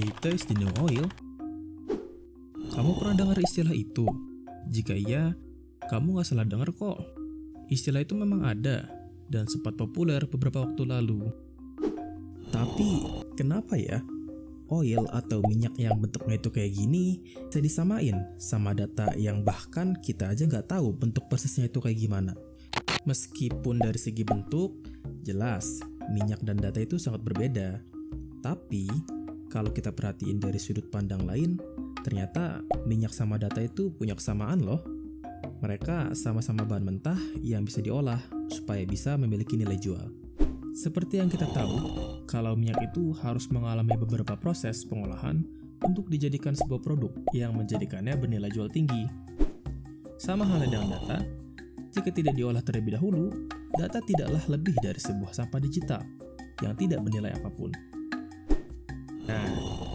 Data is the new oil. Kamu pernah dengar istilah itu? Jika iya, kamu gak salah dengar kok. Istilah itu memang ada dan sempat populer beberapa waktu lalu. Tapi, kenapa ya? Oil atau minyak yang bentuknya itu kayak gini bisa disamain sama data yang bahkan kita aja nggak tahu bentuk persisnya itu kayak gimana. Meskipun dari segi bentuk, jelas minyak dan data itu sangat berbeda. Tapi, kalau kita perhatiin dari sudut pandang lain, ternyata minyak sama data itu punya kesamaan loh. Mereka sama-sama bahan mentah yang bisa diolah supaya bisa memiliki nilai jual. Seperti yang kita tahu, kalau minyak itu harus mengalami beberapa proses pengolahan untuk dijadikan sebuah produk yang menjadikannya bernilai jual tinggi. Sama halnya dengan data, jika tidak diolah terlebih dahulu, data tidaklah lebih dari sebuah sampah digital yang tidak bernilai apapun. Nah,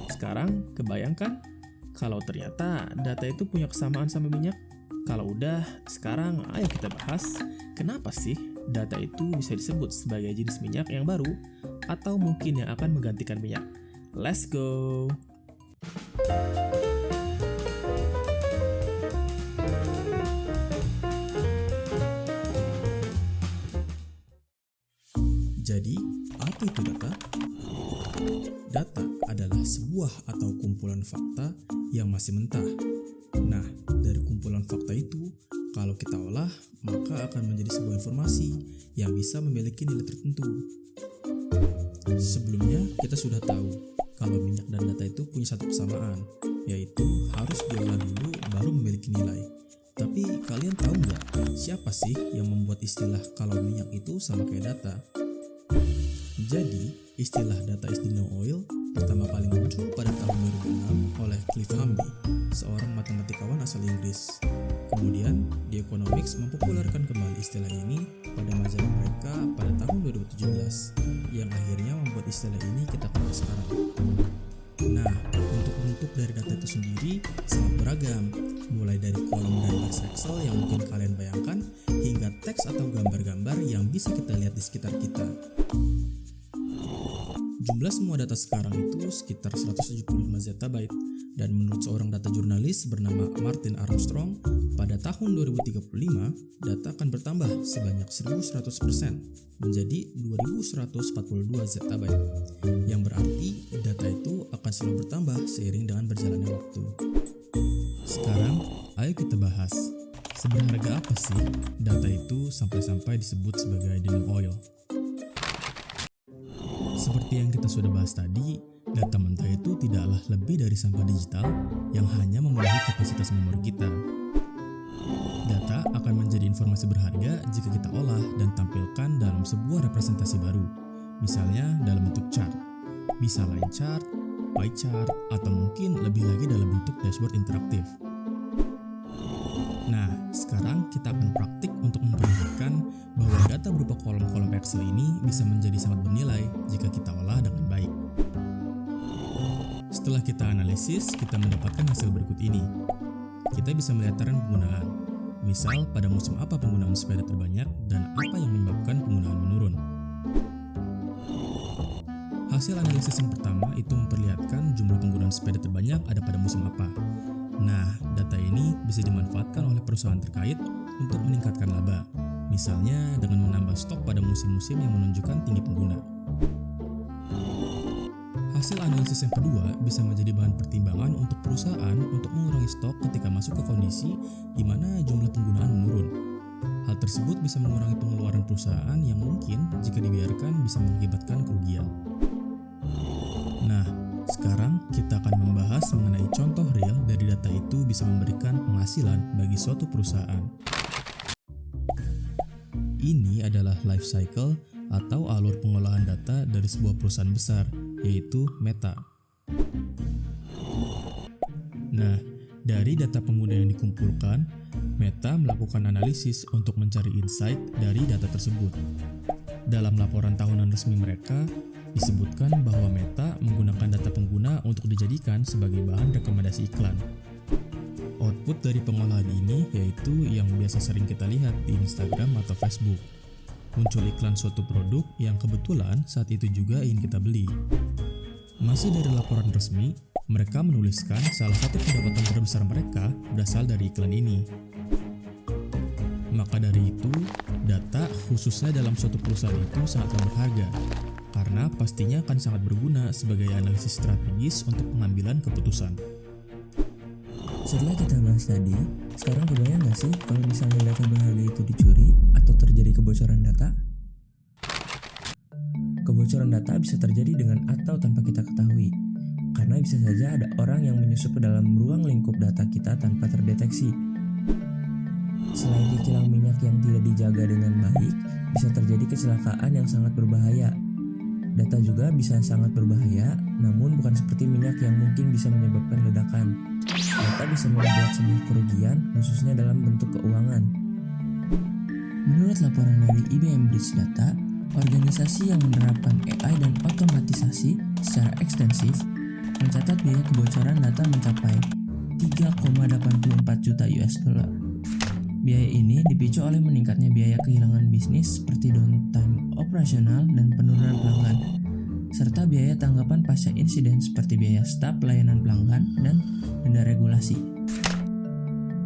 sekarang kebayangkan kalau ternyata data itu punya kesamaan sama minyak? Kalau udah, sekarang ayo kita bahas kenapa sih data itu bisa disebut sebagai jenis minyak yang baru atau mungkin yang akan menggantikan minyak. Let's go! Jadi, apa itu data? Data adalah sebuah atau kumpulan fakta yang masih mentah. Nah, dari kumpulan fakta itu, kalau kita olah, maka akan menjadi sebuah informasi yang bisa memiliki nilai tertentu. Sebelumnya, kita sudah tahu kalau minyak dan data itu punya satu kesamaan, yaitu harus diolah dulu baru memiliki nilai. Tapi kalian tahu nggak siapa sih yang membuat istilah kalau minyak itu sama kayak data? Jadi, istilah data is the new oil pertama kali muncul pada tahun 2006 oleh Cliff Hamby, seorang matematikawan asal Inggris. Kemudian, The Economics mempopulerkan kembali istilah ini pada majalah mereka pada tahun 2017, yang akhirnya membuat istilah ini kita kenal sekarang. Nah, untuk bentuk dari data itu sendiri sangat beragam, mulai dari kolom dan baris Excel yang mungkin kalian bayangkan, hingga teks atau gambar-gambar yang bisa kita lihat di sekitar kita. Jumlah semua data sekarang itu sekitar 175 zettabyte, dan menurut seorang data jurnalis bernama Martin Armstrong, pada tahun 2035 data akan bertambah sebanyak 1100% menjadi 2142 zettabyte, yang berarti data itu akan selalu bertambah seiring dengan berjalannya waktu. Sekarang, ayo kita bahas, seberharga apa sih data itu sampai-sampai disebut sebagai the new oil? Seperti yang kita sudah bahas tadi, data mentah itu tidaklah lebih dari sampah digital yang hanya memenuhi kapasitas memori kita. Data akan menjadi informasi berharga jika kita olah dan tampilkan dalam sebuah representasi baru, misalnya dalam bentuk chart, bisa line chart, pie chart, atau mungkin lebih lagi dalam bentuk dashboard interaktif. Nah, sekarang kita akan praktik untuk memperlihatkan bahwa data berupa kolom-kolom Excel ini bisa menjadi sangat bernilai jika kita olah dengan baik. Setelah kita analisis, kita mendapatkan hasil berikut ini. Kita bisa melihat tren penggunaan, misal pada musim apa penggunaan sepeda terbanyak dan apa yang menyebabkan penggunaan menurun. Hasil analisis yang pertama itu memperlihatkan jumlah penggunaan sepeda terbanyak ada pada musim apa. Nah, data ini bisa dimanfaatkan oleh perusahaan terkait untuk meningkatkan laba, misalnya dengan menambah stok pada musim-musim yang menunjukkan tinggi pengguna. Hasil analisis yang kedua bisa menjadi bahan pertimbangan untuk perusahaan untuk mengurangi stok ketika masuk ke kondisi di mana jumlah penggunaan menurun. Hal tersebut bisa mengurangi pengeluaran perusahaan yang mungkin jika dibiarkan bisa mengakibatkan kerugian. Nah, sekarang kita akan membahas mengenai contoh real dari data itu bisa memberikan penghasilan bagi suatu perusahaan. Ini adalah life cycle atau alur pengolahan data dari sebuah perusahaan besar, yaitu Meta. Nah, dari data pengguna yang dikumpulkan, Meta melakukan analisis untuk mencari insight dari data tersebut. Dalam laporan tahunan resmi mereka, disebutkan bahwa Meta menggunakan data pengguna untuk dijadikan sebagai bahan rekomendasi iklan. Output dari pengolahan ini yaitu yang biasa sering kita lihat di Instagram atau Facebook. Muncul iklan suatu produk yang kebetulan saat itu juga ingin kita beli. Masih dari laporan resmi, mereka menuliskan salah satu pendapatan terbesar mereka berasal dari iklan ini. Maka dari itu, data khususnya dalam suatu perusahaan itu sangatlah berharga, karena pastinya akan sangat berguna sebagai analisis strategis untuk pengambilan keputusan. Setelah kita bahas tadi, sekarang kebayang gak sih kalau misalnya data berharga itu dicuri atau terjadi kebocoran data? Kebocoran data bisa terjadi dengan atau tanpa kita ketahui, karena bisa saja ada orang yang menyusup ke dalam ruang lingkup data kita tanpa terdeteksi. Selain di kilang minyak yang tidak dijaga dengan baik, bisa terjadi kecelakaan yang sangat berbahaya. Data juga bisa sangat berbahaya, namun bukan seperti minyak yang mungkin bisa menyebabkan ledakan. Data bisa membuat sebuah kerugian, khususnya dalam bentuk keuangan. Menurut laporan dari IBM Bridge Data, organisasi yang menerapkan AI dan otomatisasi secara ekstensif mencatat biaya kebocoran data mencapai 3,84 juta US$. Biaya ini dipicu oleh meningkatnya biaya kehilangan bisnis seperti downtime operasional dan penurunan pelanggan, serta biaya tanggapan pasca insiden seperti biaya staf pelayanan pelanggan dan denda regulasi.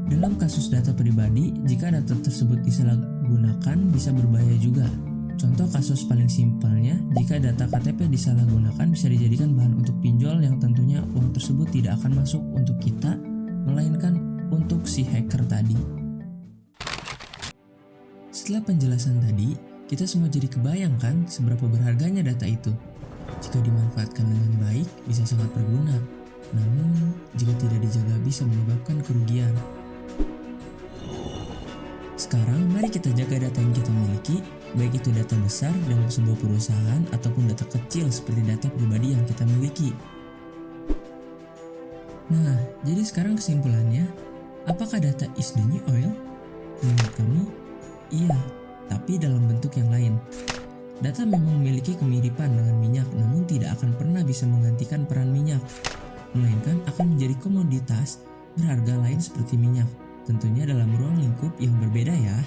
Dalam kasus data pribadi, jika data tersebut disalahgunakan bisa berbahaya juga. Contoh kasus paling simpelnya, jika data KTP disalahgunakan bisa dijadikan bahan untuk pinjol yang tentunya uang tersebut tidak akan masuk untuk kita, melainkan untuk si hacker tadi. Setelah penjelasan tadi, kita semua jadi kebayang kan seberapa berharganya data itu. Jika dimanfaatkan dengan baik, bisa sangat berguna. Namun, jika tidak dijaga bisa menyebabkan kerugian. Sekarang, mari kita jaga data yang kita miliki, baik itu data besar dalam sebuah perusahaan ataupun data kecil seperti data pribadi yang kita miliki. Nah, jadi sekarang kesimpulannya, apakah data is the new oil? Menurut kami, iya, tapi dalam bentuk yang lain. Data memang memiliki kemiripan dengan minyak, namun tidak akan pernah bisa menggantikan peran minyak, melainkan akan menjadi komoditas berharga lain seperti minyak, tentunya dalam ruang lingkup yang berbeda ya.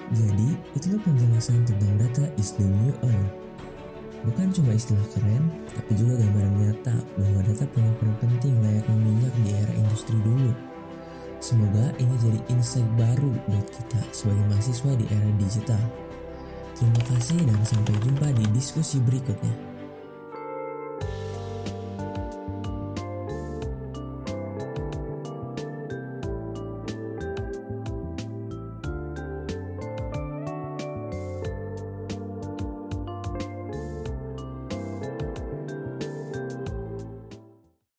Jadi, itulah penjelasan tentang data is the new oil. Bukan cuma istilah keren, tapi juga gambaran nyata bahwa data punya peran penting layaknya minyak di era industri dulu. Semoga ini jadi insight baru buat kita sebagai mahasiswa di era digital. Terima kasih dan sampai jumpa di diskusi berikutnya.